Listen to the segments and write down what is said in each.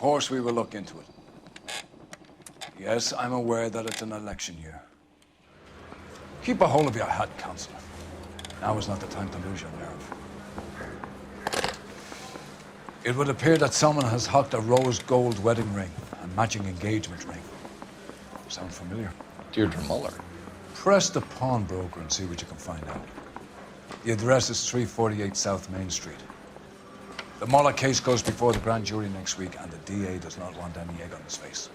course we will look into it. Yes, I'm aware that it's an election year. Keep a hold of your hat, Counselor. Now is not the time to lose your nerve. It would appear that someone has hocked a rose gold wedding ring and matching engagement ring. Sound familiar? Deirdre Muller. Press the pawnbroker and see what you can find out. The address is 348 South Main Street. The Muller case goes before the grand jury next week, and the DA does not want any egg on his face.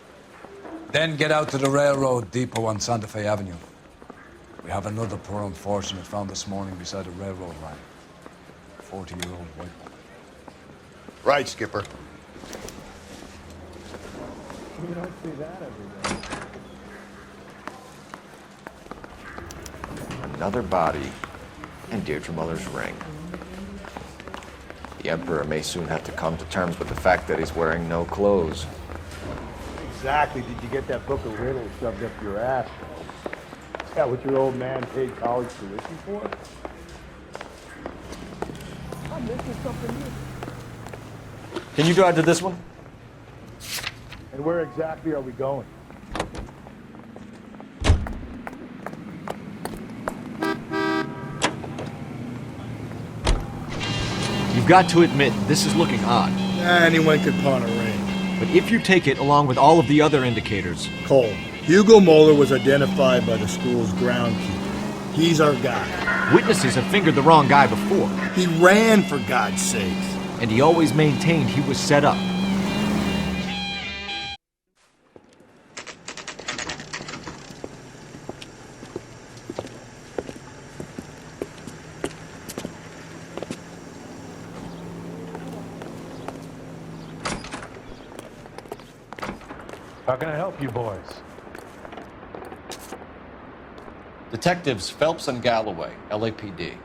Then get out to the railroad depot on Santa Fe Avenue. We have another poor unfortunate found this morning beside a railroad line. A 40-year-old white woman. Right, Skipper. You don't see that every day. Another body and Deirdre Muller's ring. The Emperor may soon have to come to terms with the fact that he's wearing no clothes. Exactly. Did you get that book of riddles shoved up your ass? Is that what your old man paid college tuition for? I'm missing something here. Can you drive to this one? And where exactly are we going? You've got to admit, this is looking odd. Anyone could pawn a ring. But if you take it along with all of the other indicators... Cole, Hugo Moeller was identified by the school's groundkeeper. He's our guy. Witnesses have fingered the wrong guy before. He ran, for God's sakes. And he always maintained he was set up. How can I help you boys? Detectives Phelps and Galloway, LAPD.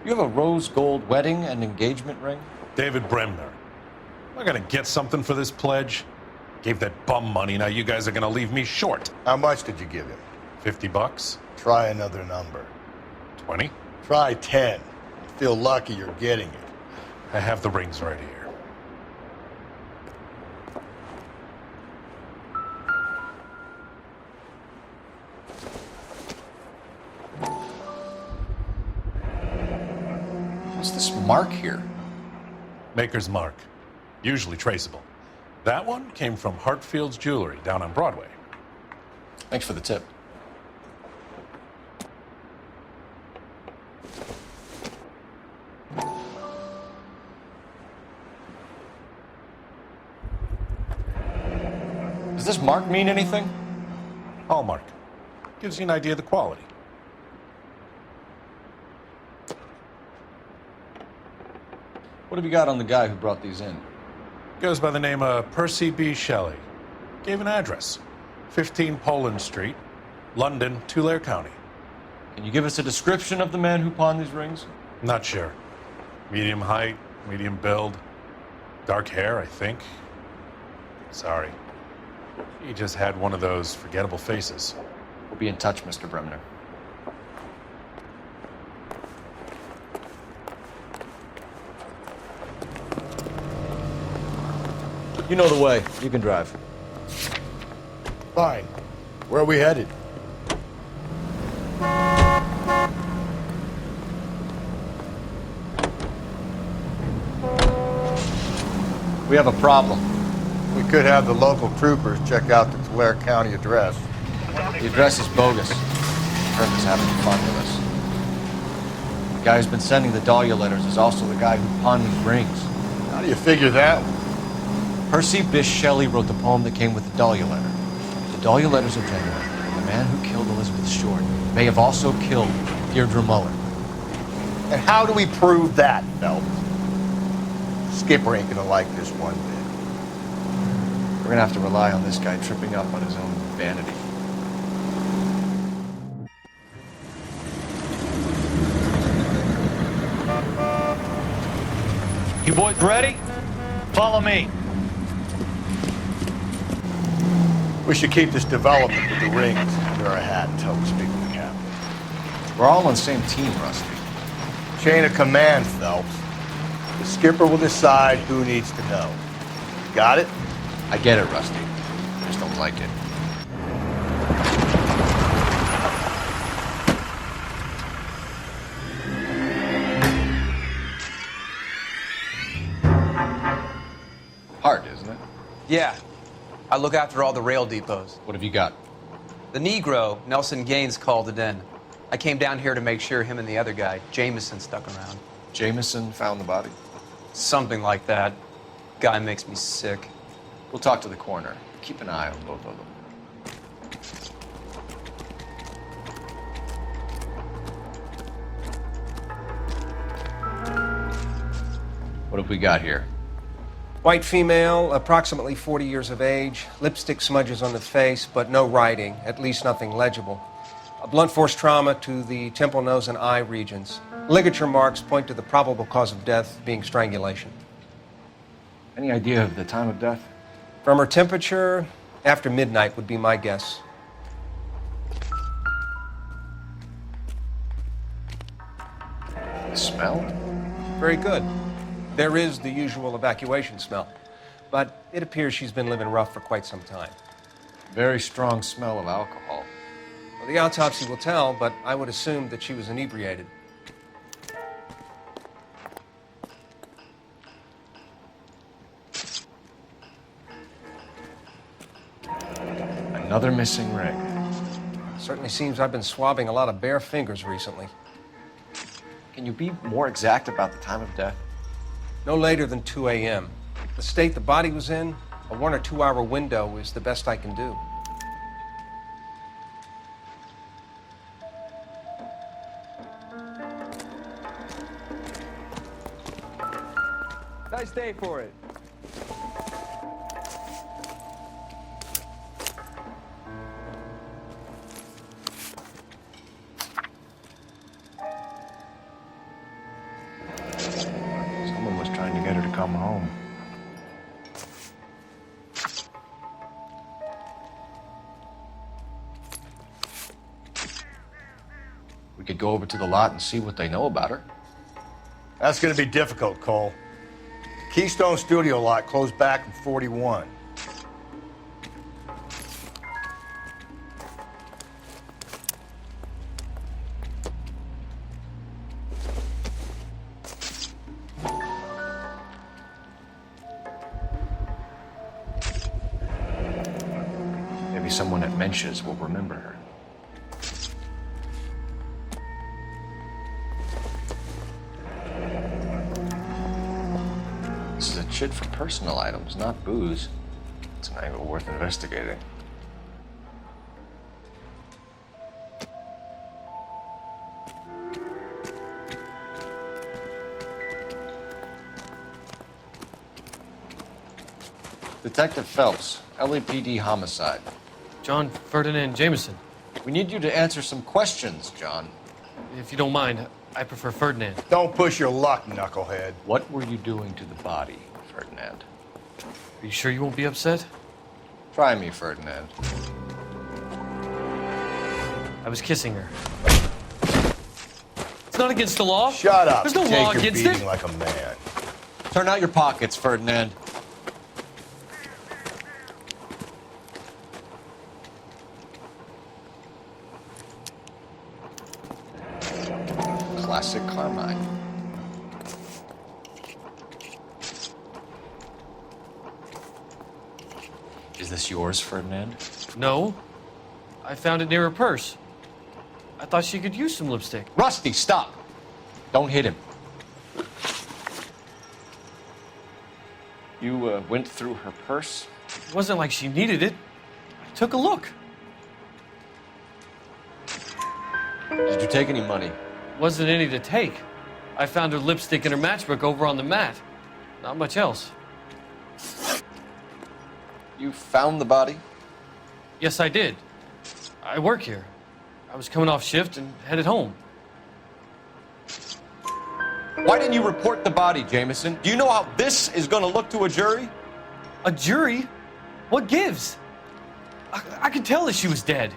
You have a rose gold wedding and engagement ring? David Bremner. Am I gonna get something for this pledge? Gave that bum money, now you guys are gonna leave me short. How much did you give him? $50? Try another number. 20? Try 10. Feel lucky you're getting it. I have the rings right here. What's this mark here? Maker's mark. Usually traceable. That one came from Hartfield's Jewelry down on Broadway. Thanks for the tip. Does this mark mean anything? Hallmark. Gives you an idea of the quality. What have you got on the guy who brought these in? Goes by the name of Percy B. Shelley. Gave an address. 15 Poland Street, London, Tulare County. Can you give us a description of the man who pawned these rings? Not sure. Medium height, medium build. Dark hair, I think. Sorry. He just had one of those forgettable faces. We'll be in touch, Mr. Bremner. You know the way. You can drive. Fine. Where are we headed? We have a problem. We could have the local troopers check out the Tulare County address. The address is bogus. Kirk is having fun with us. The guy who's been sending the Dahlia letters is also the guy who pawned these rings. How do you figure that one? Percy Bysshe Shelley wrote the poem that came with the Dahlia letter. The Dahlia letters are genuine, and the man who killed Elizabeth Short may have also killed Deirdre Muller. And how do we prove that, Phelps? Skipper ain't gonna like this one bit. We're gonna have to rely on this guy tripping up on his own vanity. You boys ready? Follow me. We should keep this development with the rings under our hat until we speak with the captain. We're all on the same team, Rusty. Chain of command, Phelps. The skipper will decide who needs to know. Got it? I get it, Rusty. I just don't like it. Hard, isn't it? Yeah. I look after all the rail depots. What have you got? The Negro, Nelson Gaines, called it in. I came down here to make sure him and the other guy, Jameson, stuck around. Jameson found the body? Something like that. Guy makes me sick. We'll talk to the coroner. Keep an eye on both of them. What have we got here? White female, approximately 40 years of age, lipstick smudges on the face, but no writing, at least nothing legible. A blunt force trauma to the temple, nose, and eye regions. Ligature marks point to the probable cause of death being strangulation. Any idea of the time of death? From her temperature, after midnight would be my guess. The smell? Very good. There is the usual evacuation smell, but it appears she's been living rough for quite some time. Very strong smell of alcohol. Well, the autopsy will tell, but I would assume that she was inebriated. Another missing ring. Certainly seems I've been swabbing a lot of bare fingers recently. Can you be more exact about the time of death? No later than 2 a.m. The state the body was in, a 1 or 2 hour window is the best I can do. Nice day for it. Someone was trying to get her to come home. We could go over to the lot and see what they know about her. That's going to be difficult, Cole. Keystone Studio lot closed back in 41. Maybe someone at Mensch's will remember her. This is a chit for personal items, not booze. It's an angle worth investigating. Detective Phelps, LAPD Homicide. John Ferdinand Jameson. We need you to answer some questions, John. If you don't mind, I prefer Ferdinand. Don't push your luck, knucklehead. What were you doing to the body, Ferdinand? Are you sure you won't be upset? Try me, Ferdinand. I was kissing her. It's not against the law. Shut up. There's no Take law your against beating it. like a man. Turn out your pockets, Ferdinand. Classic Carmine. Is this yours, Ferdinand? No. I found it near her purse. I thought she could use some lipstick. Rusty, stop! Don't hit him. You went through her purse? It wasn't like she needed it. I took a look. Did you take any money? Wasn't any to take. I found her lipstick and her matchbook over on the mat. Not much else. You found the body? Yes, I did. I work here. I was coming off shift and headed home. Why didn't you report the body, Jameson? Do you know how this is going to look to a jury? A jury? What gives? I could tell that she was dead.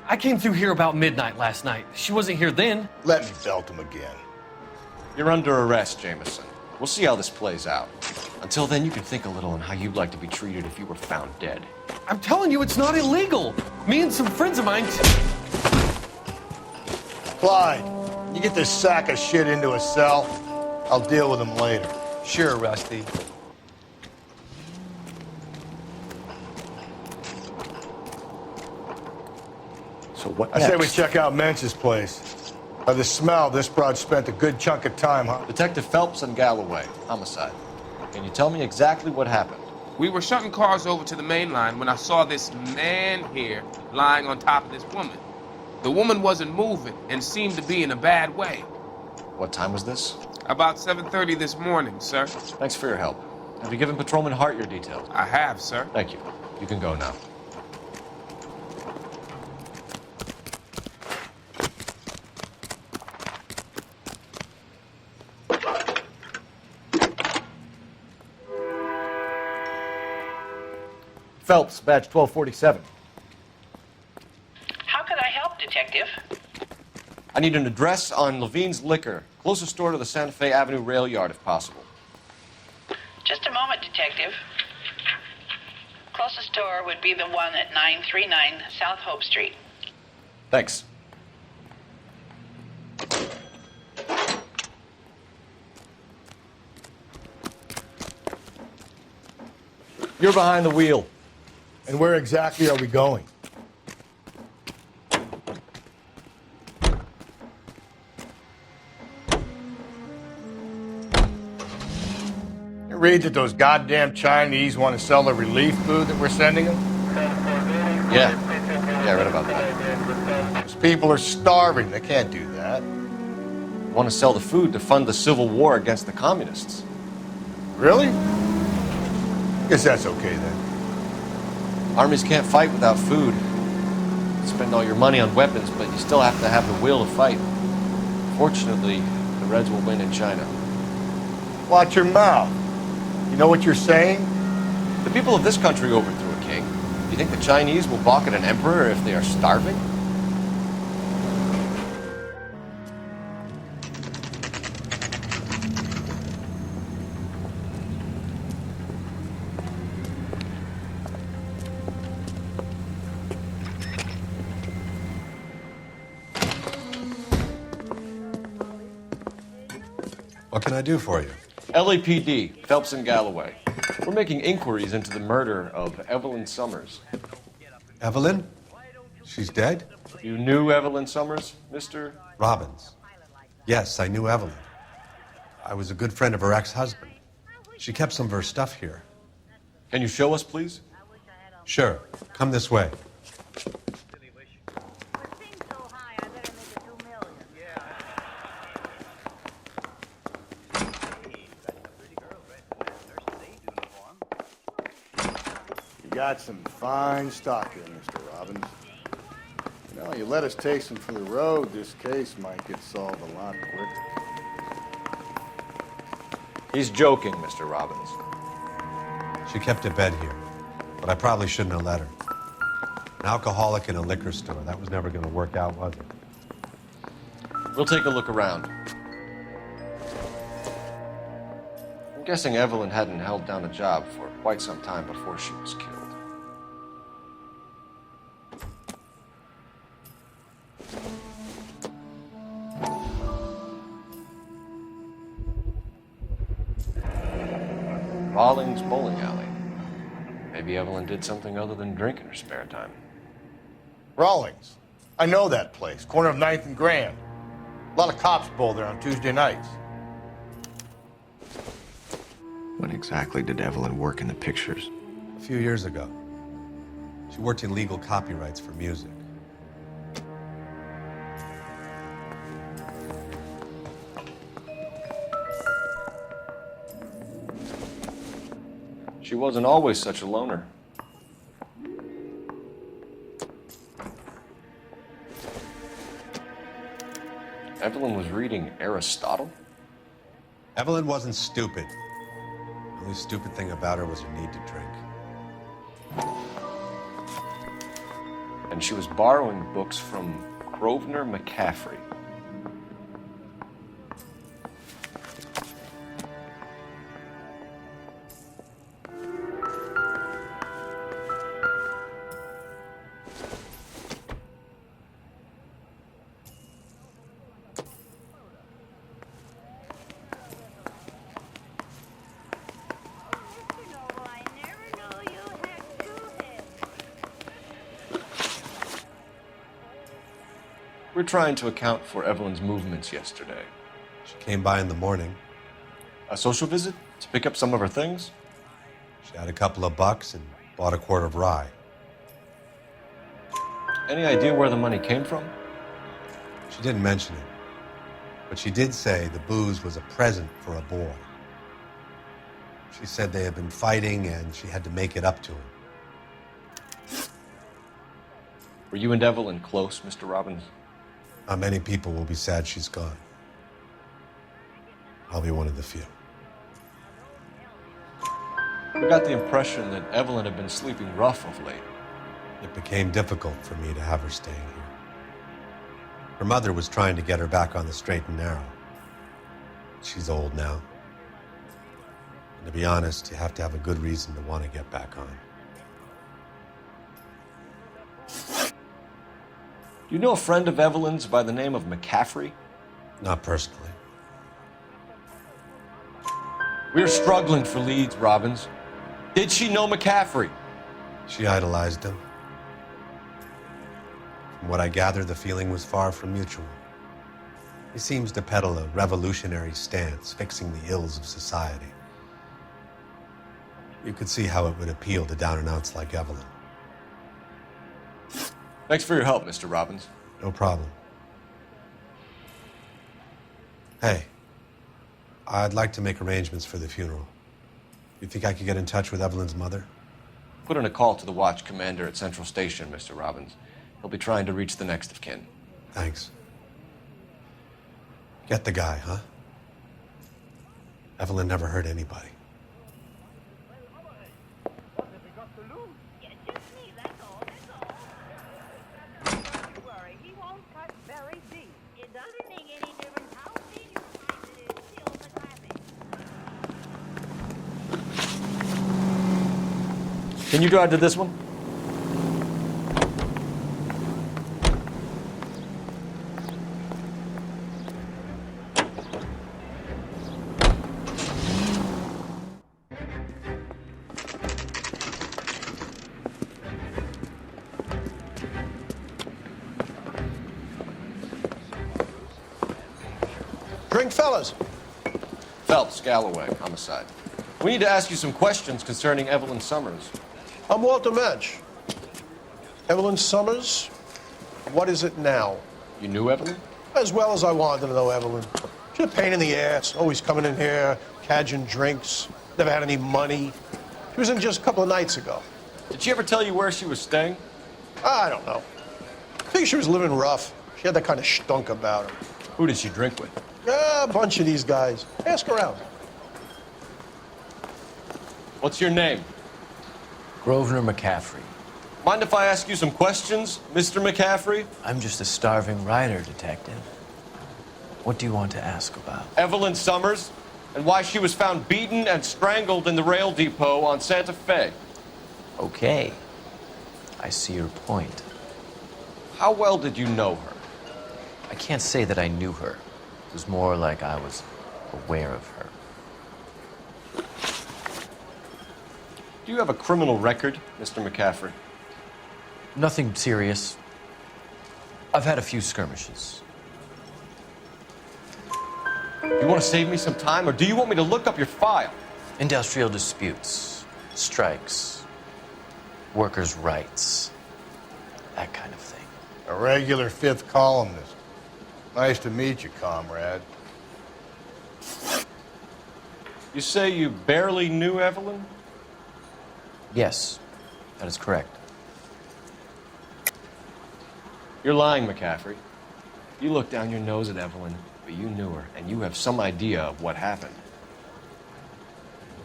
I came through here about midnight last night. She wasn't here then. Let me belt him again. You're under arrest, Jameson. We'll see how this plays out. Until then, you can think a little on how you'd like to be treated if you were found dead. I'm telling you, it's not illegal. Me and some friends of mine. Clyde, you get this sack of shit into a cell. I'll deal with him later. Sure, Rusty. So what I say we check out Mensch's place. By the smell, this broad spent a good chunk of time, huh? Detective Phelps and Galloway, homicide. Can you tell me exactly what happened? We were shutting cars over to the main line when I saw this man here lying on top of this woman. The woman wasn't moving and seemed to be in a bad way. What time was this? About 7:30 this morning, sir. Thanks for your help. Have you given Patrolman Hart your details? I have, sir. Thank you. You can go now. Phelps, badge 1247. How could I help, Detective? I need an address on Levine's Liquor, closest store to the Santa Fe Avenue rail yard, if possible. Just a moment, Detective. Closest store would be the one at 939 South Hope Street. Thanks. You're behind the wheel. And where exactly are we going? You read that those goddamn Chinese want to sell the relief food that we're sending them? Yeah, I read about that. Those people are starving. They can't do that. Want to sell the food to fund the civil war against the communists. Really? Guess that's okay then. Armies can't fight without food. You spend all your money on weapons, but you still have to have the will to fight. Fortunately, the Reds will win in China. Watch your mouth. You know what you're saying? The people of this country overthrew a king. Do you think the Chinese will balk at an emperor if they are starving? What can I do for you? LAPD, Phelps and Galloway. We're making inquiries into the murder of Evelyn Summers. Evelyn? She's dead? You knew Evelyn Summers, Mr. Robbins. Yes, I knew Evelyn. I was a good friend of her ex-husband. She kept some of her stuff here. Can you show us, please? Sure. Come this way. Got some fine stock here, Mr. Robbins. You know, you let us take some for the road, this case might get solved a lot quicker. He's joking, Mr. Robbins. She kept a bed here, but I probably shouldn't have let her. An alcoholic in a liquor store. That was never going to work out, was it? We'll take a look around. I'm guessing Evelyn hadn't held down a job for quite some time before she was killed. Rawlings Bowling Alley. Maybe Evelyn did something other than drink in her spare time. Rawlings. I know that place. Corner of 9th and Grand. A lot of cops bowl there on Tuesday nights. When exactly did Evelyn work in the pictures? A few years ago. She worked in legal copyrights for music. She wasn't always such a loner. Evelyn was reading Aristotle? Evelyn wasn't stupid. The only stupid thing about her was her need to drink. And she was borrowing books from Grosvenor McCaffrey. We're trying to account for Evelyn's movements yesterday. She came by in the morning. A social visit to pick up some of her things? She had a couple of bucks and bought a quart of rye. Any idea where the money came from? She didn't mention it, but she did say the booze was a present for a boy. She said they had been fighting and she had to make it up to him. Were you and Evelyn close, Mr. Robbins? Not many people will be sad she's gone. I'll be one of the few. We got the impression that Evelyn had been sleeping rough of late. It became difficult for me to have her staying here. Her mother was trying to get her back on the straight and narrow. She's old now. And to be honest, you have to have a good reason to want to get back on. Do you know a friend of Evelyn's by the name of McCaffrey? Not personally. We're struggling for leads, Robbins. Did she know McCaffrey? She idolized him. From what I gather, the feeling was far from mutual. He seems to peddle a revolutionary stance, fixing the ills of society. You could see how it would appeal to down-and-outs like Evelyn. Thanks for your help, Mr. Robbins. No problem. Hey, I'd like to make arrangements for the funeral. You think I could get in touch with Evelyn's mother? Put in a call to the watch commander at Central Station, Mr. Robbins. He'll be trying to reach the next of kin. Thanks. Get the guy, huh? Evelyn never hurt anybody. Can you drive to this one? Drink, fellas. Phelps, Galloway, Homicide. We need to ask you some questions concerning Evelyn Summers. I'm Walter Mensch. Evelyn Summers, what is it now? You knew Evelyn? As well as I wanted to know Evelyn. She's a pain in the ass, always coming in here, cadging drinks, never had any money. She was in just a couple of nights ago. Did she ever tell you where she was staying? I don't know. I think she was living rough. She had that kind of stunk about her. Who did she drink with? A bunch of these guys. Ask around. What's your name? Grosvenor McCaffrey. Mind if I ask you some questions, Mr. McCaffrey? I'm just a starving writer, Detective. What do you want to ask about? Evelyn Summers, and why she was found beaten and strangled in the rail depot on Santa Fe. Okay. I see your point. How well did you know her? I can't say that I knew her. It was more like I was aware of her. Do you have a criminal record, Mr. McCaffrey? Nothing serious. I've had a few skirmishes. You want to save me some time, or do you want me to look up your file? Industrial disputes, strikes, workers' rights, that kind of thing. A regular fifth columnist. Nice to meet you, comrade. You say you barely knew Evelyn? Yes, that is correct. You're lying, McCaffrey. You look down your nose at Evelyn, but you knew her, and you have some idea of what happened.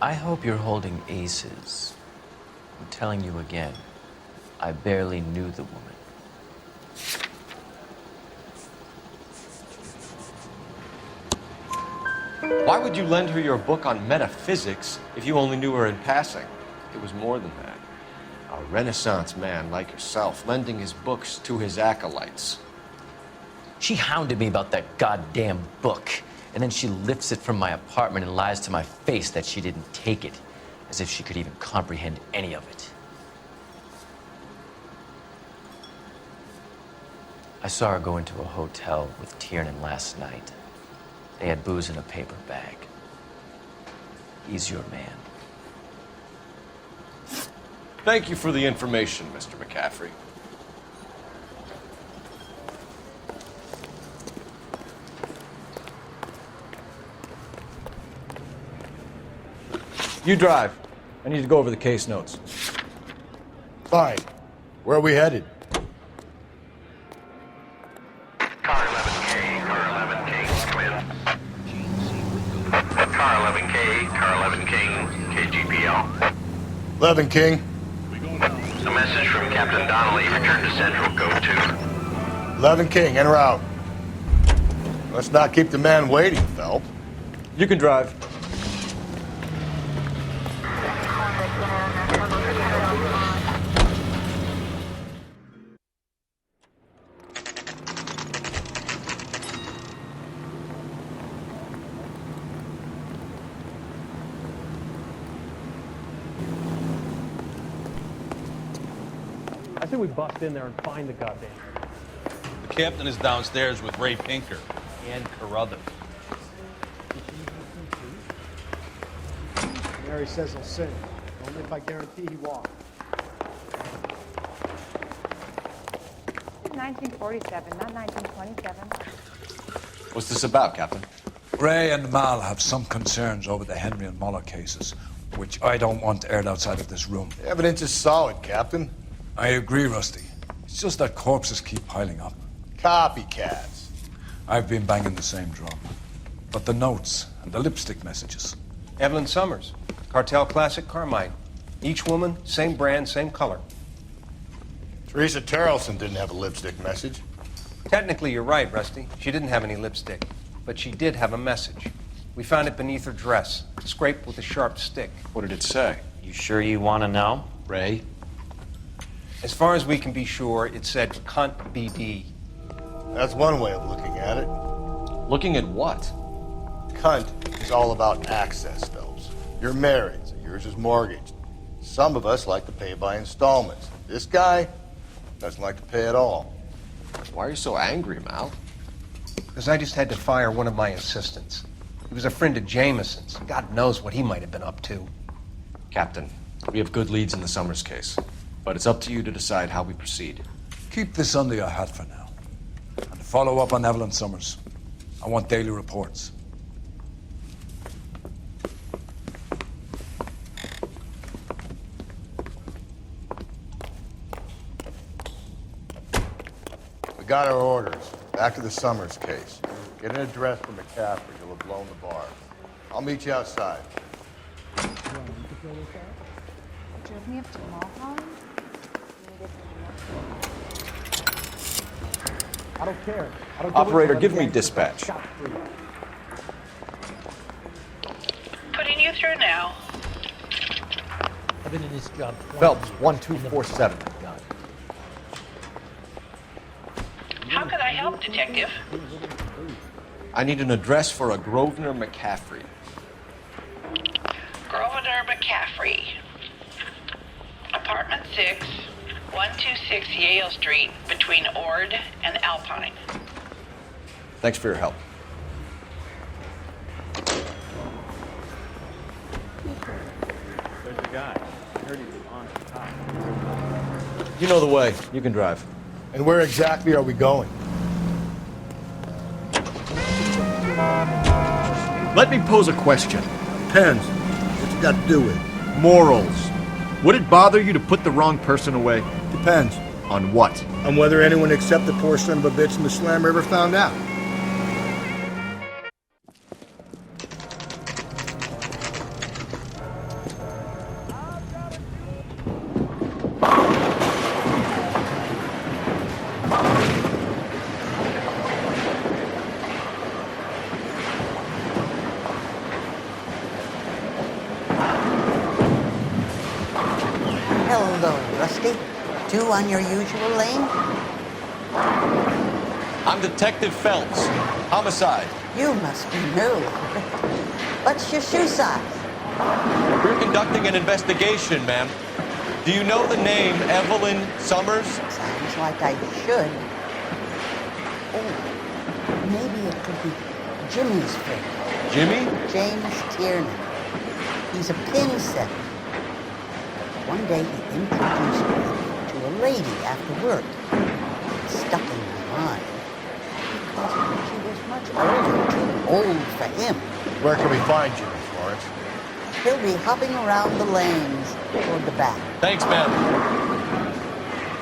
I hope you're holding aces. I'm telling you again, I barely knew the woman. Why would you lend her your book on metaphysics if you only knew her in passing? It was more than that. A Renaissance man like yourself, lending his books to his acolytes. She hounded me about that goddamn book, and then she lifts it from my apartment and lies to my face that she didn't take it, as if she could even comprehend any of it. I saw her go into a hotel with Tiernan last night. They had booze in a paper bag. He's your man. Thank you for the information, Mr. McCaffrey. You drive. I need to go over the case notes. Fine. Where are we headed? Car 11K, come in. Car 11K, KGPL. 11 King. A message from Captain Donnelly. Return to Central, go to. 11 King, en route. Let's not keep the man waiting, Phelps. You can drive. I say we bust in there and find the goddamn. The captain is downstairs with Ray Pinker and Carruthers. Mary says he'll sing. Only if I guarantee he won't. 1947, not 1927. What's this about, Captain? Ray and Mal have some concerns over the Henry and Muller cases, which I don't want aired outside of this room. The evidence is solid, Captain. I agree, Rusty. It's just that corpses keep piling up. Copycats. I've been banging the same drum. But the notes and the lipstick messages. Evelyn Summers, Cartel Classic Carmine. Each woman, same brand, same color. Teresa Terrelson didn't have a lipstick message. Technically, you're right, Rusty. She didn't have any lipstick, but she did have a message. We found it beneath her dress, scraped with a sharp stick. What did it say? You sure you want to know? Ray? As far as we can be sure, it said cunt BD. That's one way of looking at it. Looking at what? Cunt is all about access, Phelps. You're married, so yours is mortgaged. Some of us like to pay by installments. This guy doesn't like to pay at all. Why are you so angry, Mal? Because I just had to fire one of my assistants. He was a friend of Jameson's. God knows what he might have been up to. Captain, we have good leads in the Summers case, but it's up to you to decide how we proceed. Keep this under your hat for now. And follow up on Evelyn Summers. I want daily reports. We got our orders. Back to the Summers case. Get an address for McCaffrey. He'll have blown the bar. I'll meet you outside. Drove me up to Mulholland? I don't care. I don't Operator, give me dispatch. Putting you through now. I've been in this job. Phelps, 1247. How could I help, Detective? I need an address for a Grosvenor McCaffrey. Grosvenor McCaffrey. Apartment 6, 126 Yale Street, between Ord and Alpine. Thanks for your help. There's the guy. I heard he was on top. You know the way. You can drive. And where exactly are we going? Let me pose a question. Depends. What you got to do with it? Morals. Would it bother you to put the wrong person away? Depends. On what? On whether anyone except the poor son of a bitch in the Slammer ever found out. Hello, Rusty. Two on your usual lane? I'm Detective Phelps. Homicide. You must be new. What's your shoe size? We're conducting an investigation, ma'am. Do you know the name Evelyn Summers? Sounds like I should. Jimmy's friend. Jimmy? James Tierney. He's a pin setter. One day he introduced me to a lady after work. It stuck in my mind because she was much older, too old for him. Where can we find Jimmy, Florence? He'll be hopping around the lanes toward the back. Thanks, man.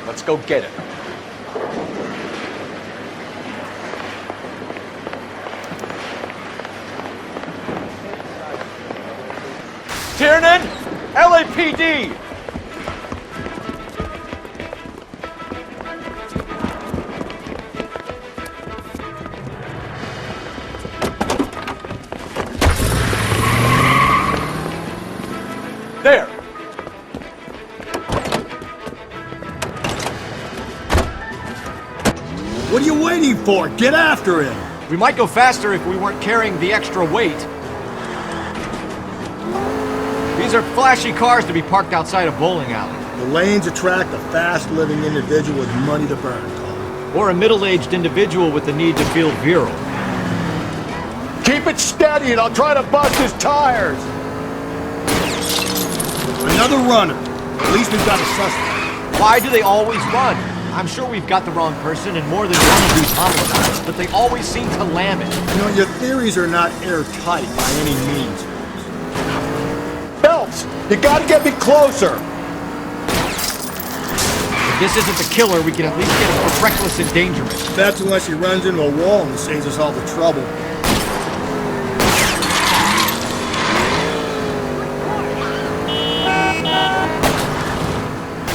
Let's go get it. Tiernan! LAPD! There! What are you waiting for? Get after him! We might go faster if we weren't carrying the extra weight. These are flashy cars to be parked outside a bowling alley. The lanes attract a fast-living individual with money to burn, Tom. Or a middle-aged individual with the need to feel virile. Keep it steady and I'll try to bust his tires! Another runner. At least we've got a suspect. Why do they always run? I'm sure we've got the wrong person and more than one of these homicides, but they always seem to lam it. You know, your theories are not airtight by any means. Phelps, you gotta get me closer! If this isn't the killer, we can at least get him for reckless endangerment. That's unless he runs into a wall and saves us all the trouble.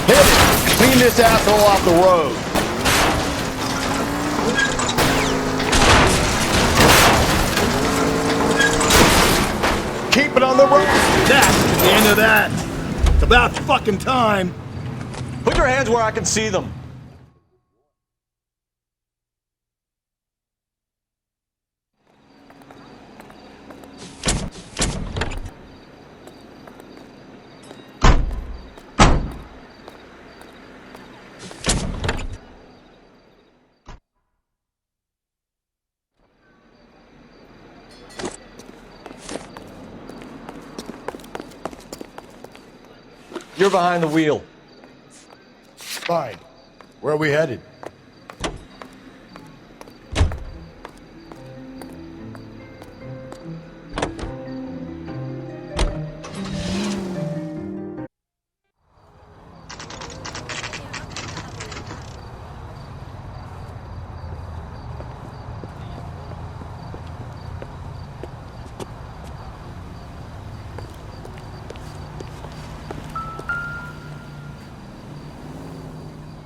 Hit it! Clean this asshole off the road. Keep it on the road. That's the end of that. It's about fucking time. Put your hands where I can see them. You're behind the wheel. Fine. Where are we headed?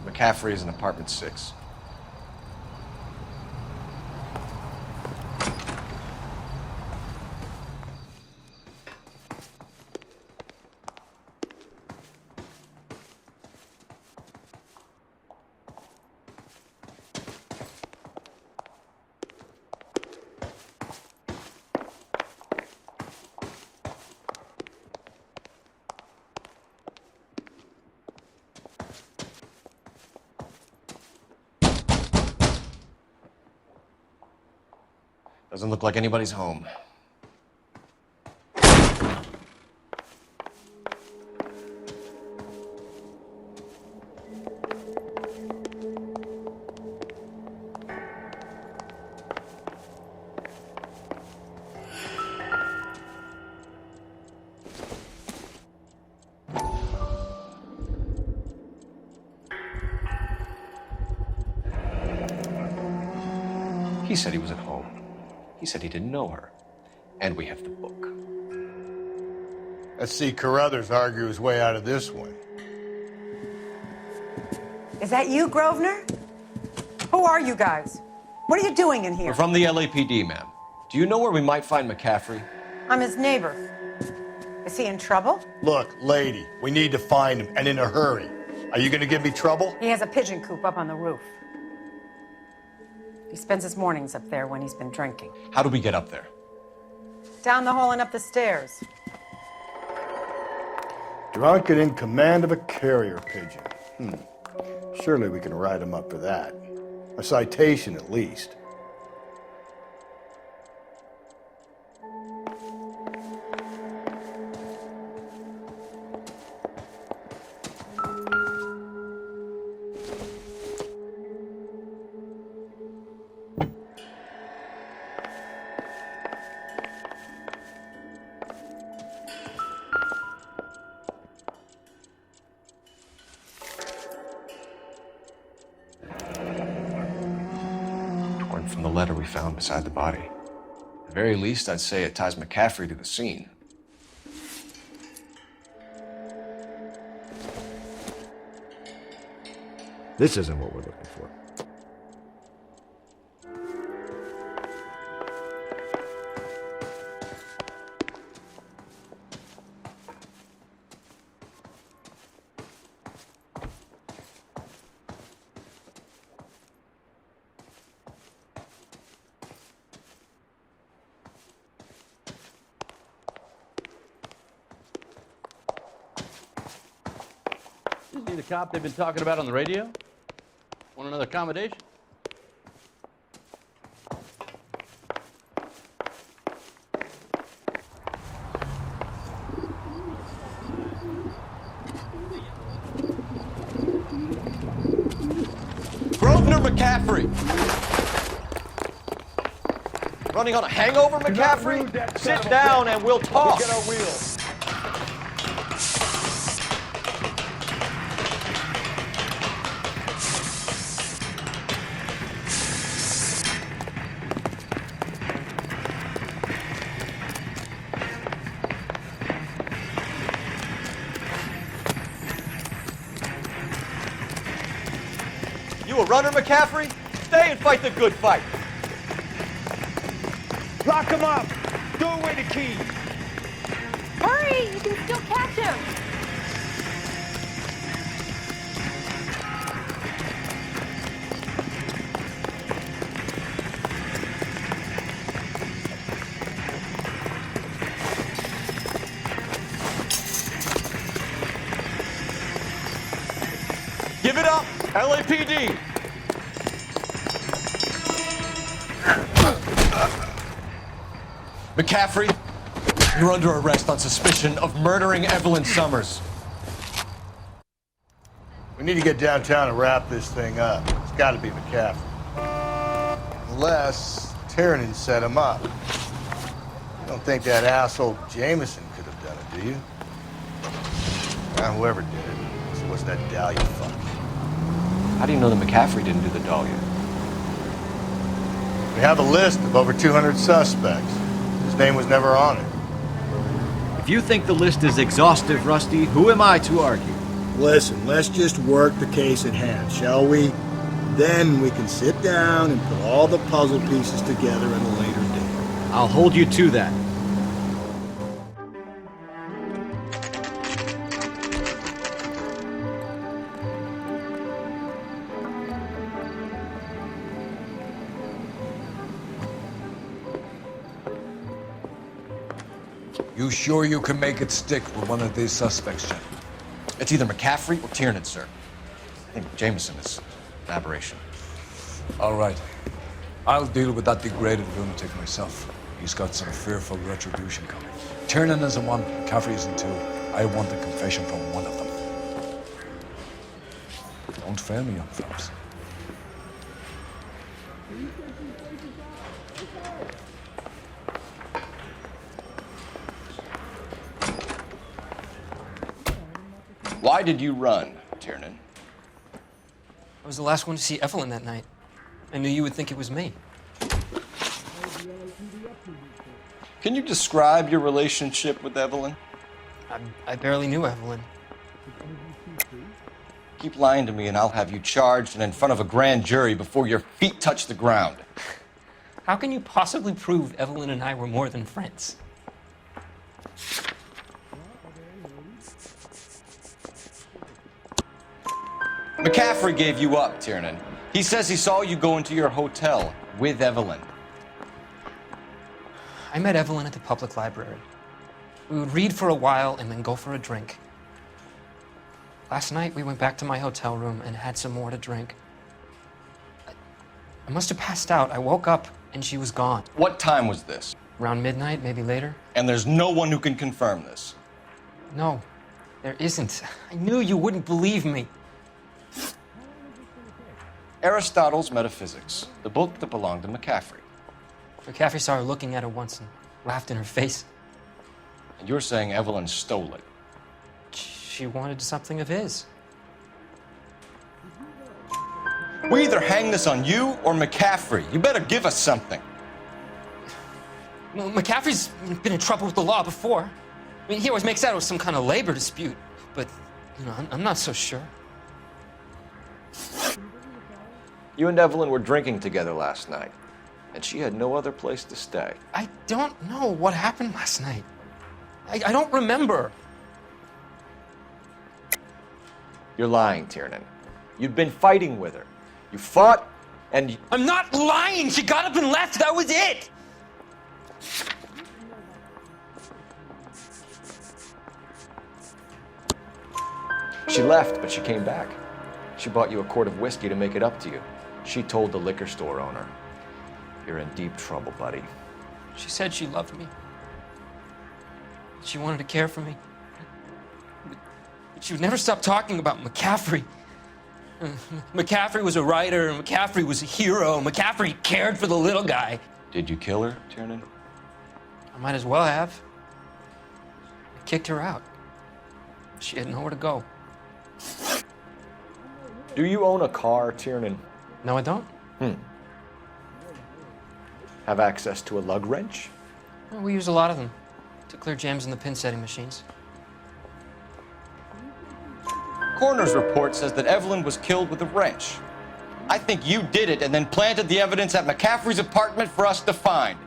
McCaffrey is in apartment 6. Doesn't look like anybody's home. He said he was at home. He said he didn't know her. And we have the book. Let's see Carruthers argue his way out of this one. Is that you, Grosvenor? Who are you guys? What are you doing in here? We're from the LAPD, ma'am. Do you know where we might find McCaffrey? I'm his neighbor. Is he in trouble? Look, lady, we need to find him, and in a hurry. Are you gonna give me trouble? He has a pigeon coop up on the roof. He spends his mornings up there when he's been drinking. How do we get up there? Down the hall and up the stairs. Drunk and in command of a carrier pigeon. Surely we can write him up for that. A citation, at least. the letter we found beside the body. At the very least, I'd say it ties McCaffrey to the scene. This isn't what we're looking for. Isn't he the cop they've been talking about on the radio? Want another accommodation? Grosvenor McCaffrey! Running on a hangover, McCaffrey? Sit down and we'll talk. Get our wheels. You a runner, McCaffrey? Stay and fight the good fight. Lock him up. Throw away the key. Hurry! You can still catch him! Give it up, LAPD. McCaffrey, you're under arrest on suspicion of murdering Evelyn Summers. We need to get downtown and wrap this thing up. It's got to be McCaffrey. Unless Tiernan set him up. You don't think that asshole Jameson could have done it, do you? Well, whoever did it. So what's that Dahlia fuck? How do you know that McCaffrey didn't do the Dahlia? We have a list of over 200 suspects. His name was never on it. If you think the list is exhaustive, Rusty, who am I to argue? Listen, let's just work the case at hand, shall we? Then we can sit down and put all the puzzle pieces together at a later date. I'll hold you to that. You sure you can make it stick with one of these suspects, Jen? It's either McCaffrey or Tiernan, sir. I think Jameson is an aberration. All right. I'll deal with that degraded lunatic myself. He's got some fearful retribution coming. Tiernan isn't one, McCaffrey isn't two. I want a confession from one of them. Don't fail me, young fellas. Why did you run, Tiernan? I was the last one to see Evelyn that night. I knew you would think it was me. Can you describe your relationship with Evelyn? I barely knew Evelyn. Keep lying to me and I'll have you charged and in front of a grand jury before your feet touch the ground. How can you possibly prove Evelyn and I were more than friends? McCaffrey gave you up, Tiernan. He says he saw you go into your hotel with Evelyn. I met Evelyn at the public library. We would read for a while and then go for a drink. Last night, we went back to my hotel room and had some more to drink. I must have passed out. I woke up and she was gone. What time was this? Around midnight, maybe later. And there's no one who can confirm this? No, there isn't. I knew you wouldn't believe me. Aristotle's Metaphysics, the book that belonged to McCaffrey. McCaffrey saw her looking at it once and laughed in her face. And you're saying Evelyn stole it? She wanted something of his. We either hang this on you or McCaffrey. You better give us something. Well, McCaffrey's been in trouble with the law before. I mean, he always makes out it was some kind of labor dispute, but, you know, I'm not so sure. You and Evelyn were drinking together last night, and she had no other place to stay. I don't know what happened last night. I don't remember. You're lying, Tiernan. You'd been fighting with her. You fought, and I'm not lying! She got up and left, that was it! She left, but she came back. She bought you a quart of whiskey to make it up to you. She told the liquor store owner. You're in deep trouble, buddy. She said she loved me. She wanted to care for me. But she would never stop talking about McCaffrey. McCaffrey was a writer, and McCaffrey was a hero. McCaffrey cared for the little guy. Did you kill her, Tiernan? I might as well have. I kicked her out. She had nowhere to go. Do you own a car, Tiernan? No, I don't. Have access to a lug wrench? Well, we use a lot of them to clear jams in the pin setting machines. Coroner's report says that Evelyn was killed with a wrench. I think you did it and then planted the evidence at McCaffrey's apartment for us to find.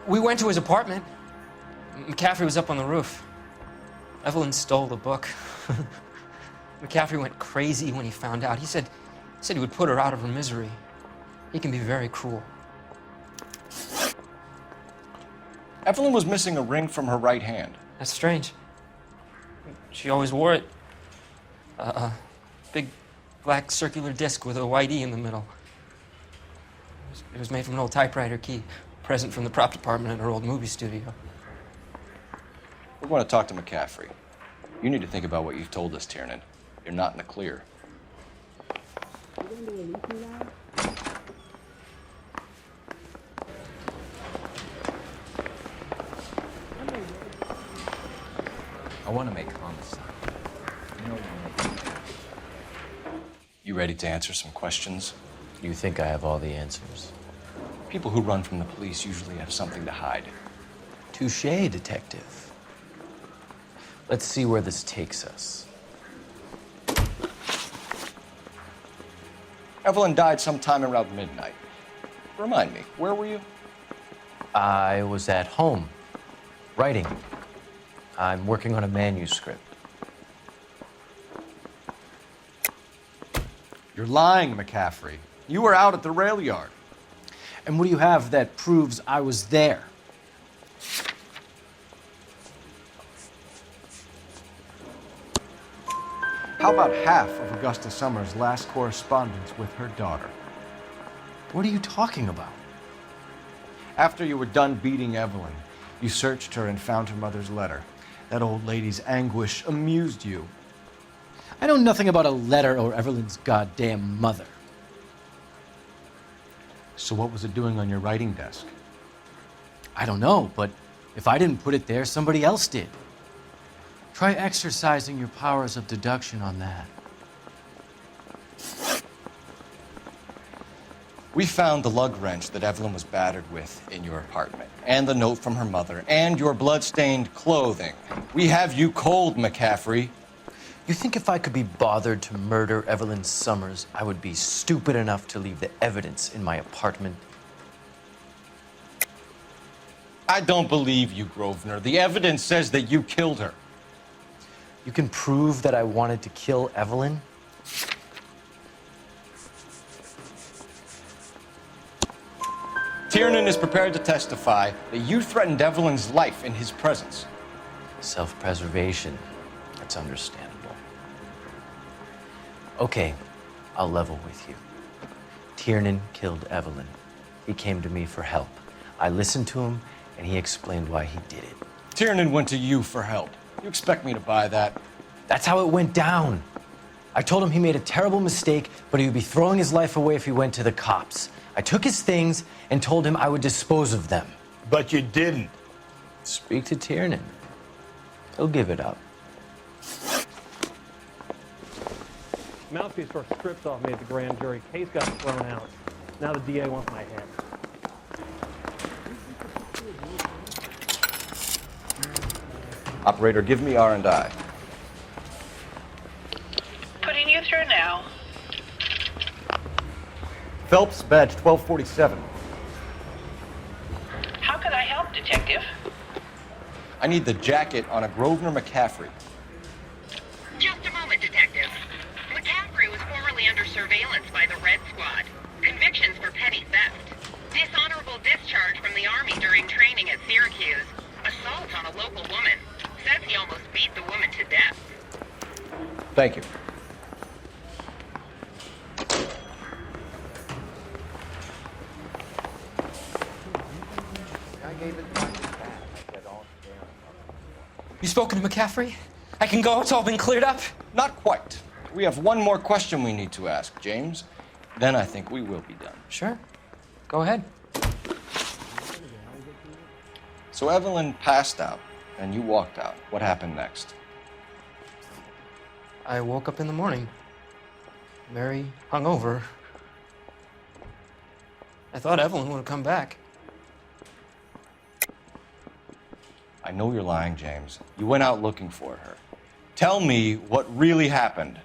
We went to his apartment. McCaffrey was up on the roof. Evelyn stole the book. McCaffrey went crazy when he found out. He said he would put her out of her misery. He can be very cruel. Evelyn was missing a ring from her right hand. That's strange. She always wore it. A big black circular disc with a white E in the middle. It was made from an old typewriter key, a present from the prop department at her old movie studio. We're going to talk to McCaffrey. You need to think about what you've told us, Tiernan. You're not in the clear. I want to make homicide. You ready to answer some questions? You think I have all the answers? People who run from the police usually have something to hide. Touché, detective. Let's see where this takes us. Evelyn died sometime around midnight. Remind me, where were you? I was at home, writing. I'm working on a manuscript. You're lying, McCaffrey. You were out at the rail yard. And what do you have that proves I was there? How about half of Augusta Summers' last correspondence with her daughter? What are you talking about? After you were done beating Evelyn, you searched her and found her mother's letter. That old lady's anguish amused you. I know nothing about a letter or Evelyn's goddamn mother. So what was it doing on your writing desk? I don't know, but if I didn't put it there, somebody else did. Try exercising your powers of deduction on that. We found the lug wrench that Evelyn was battered with in your apartment, and the note from her mother, and your blood-stained clothing. We have you cold, McCaffrey. You think if I could be bothered to murder Evelyn Summers, I would be stupid enough to leave the evidence in my apartment? I don't believe you, Grosvenor. The evidence says that you killed her. You can prove that I wanted to kill Evelyn? Tiernan is prepared to testify that you threatened Evelyn's life in his presence. Self-preservation. That's understandable. Okay, I'll level with you. Tiernan killed Evelyn. He came to me for help. I listened to him, and he explained why he did it. Tiernan went to you for help. You expect me to buy that? That's how it went down. I told him he made a terrible mistake, but he would be throwing his life away if he went to the cops. I took his things and told him I would dispose of them. But you didn't. Speak to Tiernan. He'll give it up. Mouthpiece got stripped off me at the grand jury. Case got thrown out. Now the DA wants my head. Operator, give me R&I. Putting you through now. Phelps, badge 1247. How could I help, Detective? I need the jacket on a Grosvenor McCaffrey. Just a moment, Detective. McCaffrey was formerly under surveillance by the Red Squad. Convictions for petty theft. Dishonorable discharge from the Army during training at Syracuse. Assault on a local woman. Says he almost beat the woman to death. Thank you. You spoken to McCaffrey? I can go? It's all been cleared up? Not quite. We have one more question we need to ask, James. Then I think we will be done. Sure. Go ahead. So Evelyn passed out, and you walked out. What happened next? I woke up in the morning. Very hungover. I thought Evelyn would have come back. I know you're lying, James. You went out looking for her. Tell me what really happened.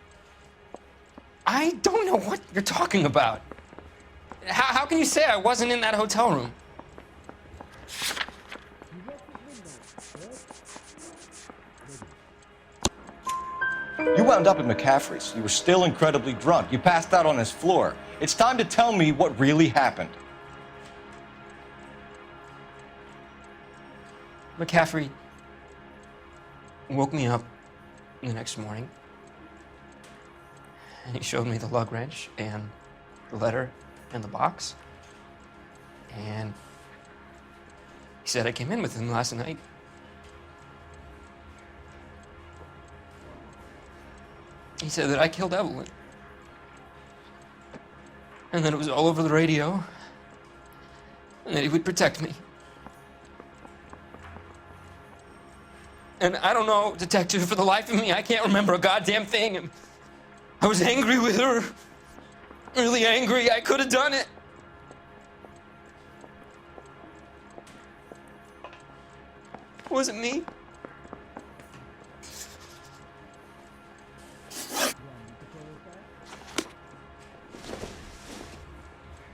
I don't know what you're talking about. How can you say I wasn't in that hotel room? You wound up at McCaffrey's. You were still incredibly drunk. You passed out on his floor. It's time to tell me what really happened. McCaffrey woke me up the next morning, and he showed me the lug wrench and the letter and the box. And he said I came in with him last night. He said that I killed Evelyn. And that it was all over the radio. And that he would protect me. And I don't know, Detective, for the life of me, I can't remember a goddamn thing. And I was angry with her. Really angry. I could have done it. It wasn't me.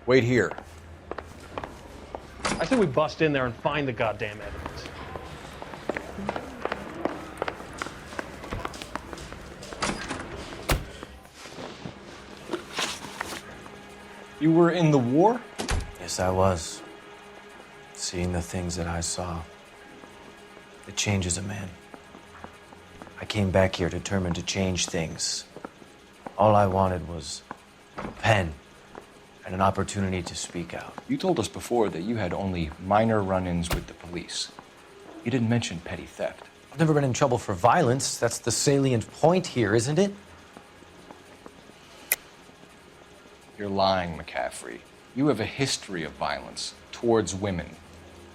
Wait here. I say we bust in there and find the goddamn evidence. You were in the war? Yes, I was. Seeing the things that I saw, it changes a man. I came back here determined to change things. All I wanted was a pen and an opportunity to speak out. You told us before that you had only minor run-ins with the police. You didn't mention petty theft. I've never been in trouble for violence. That's the salient point here, isn't it? You're lying, McCaffrey. You have a history of violence towards women.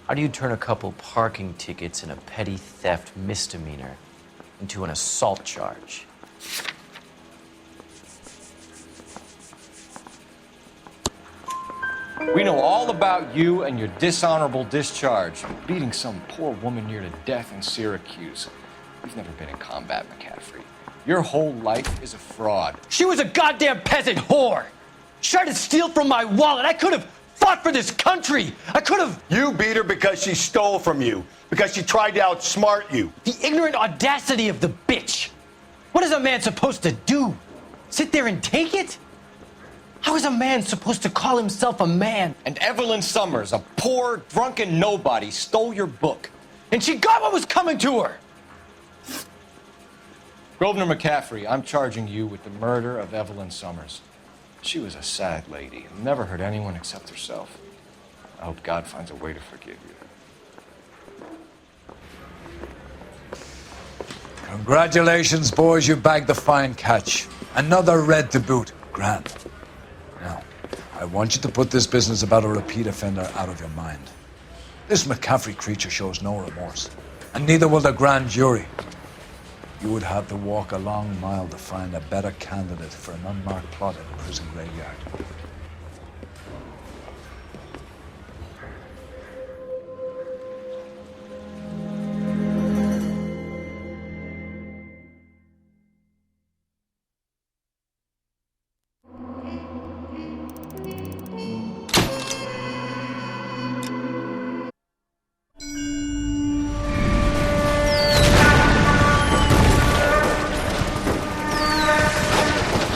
How do you turn a couple parking tickets and a petty theft misdemeanor into an assault charge? We know all about you and your dishonorable discharge, beating some poor woman near to death in Syracuse. You've never been in combat, McCaffrey. Your whole life is a fraud. She was a goddamn peasant whore. She tried to steal from my wallet. I could have fought for this country. I could have. You beat her because she stole from you, because she tried to outsmart you. The ignorant audacity of the bitch. What is a man supposed to do? Sit there and take it? How is a man supposed to call himself a man? And Evelyn Summers, a poor, drunken nobody, stole your book. And she got what was coming to her. Grosvenor McCaffrey, I'm charging you with the murder of Evelyn Summers. She was a sad lady and never hurt anyone except herself. I hope God finds a way to forgive you. Congratulations, boys, you bagged the fine catch. Another red to boot. Grand. Now, I want you to put this business about a repeat offender out of your mind. This McCaffrey creature shows no remorse, and neither will the grand jury. You would have to walk a long mile to find a better candidate for an unmarked plot in a prison graveyard.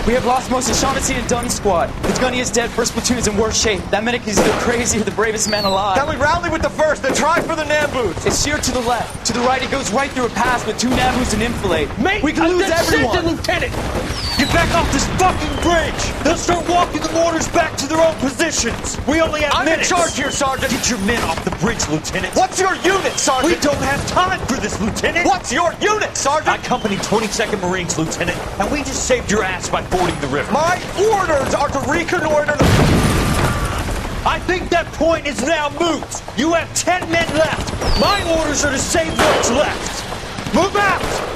We have lost most of Shaughnessy and Dunn's squad. The gunny is dead, first platoon is in worse shape. That medic is either crazy or the bravest man alive. Can we rally with the first and try for the Nambus? It's sheer to the left. To the right, it goes right through a pass with 2 Nambus and enfilade. Mate, we can lose everyone. Lieutenant! Get back off this fucking bridge! They'll start walking the mortars back to their own positions! We only have minutes! I'm in charge here, Sergeant! Get your men off the bridge, Lieutenant! What's your unit, Sergeant? We don't have time for this, Lieutenant! What's your unit, Sergeant? I company 22nd Marines, Lieutenant, and we just saved your ass by fording the river. My orders are to reconnoiter the... I think that point is now moot! You have 10 men left! My orders are to save what's left! Move out!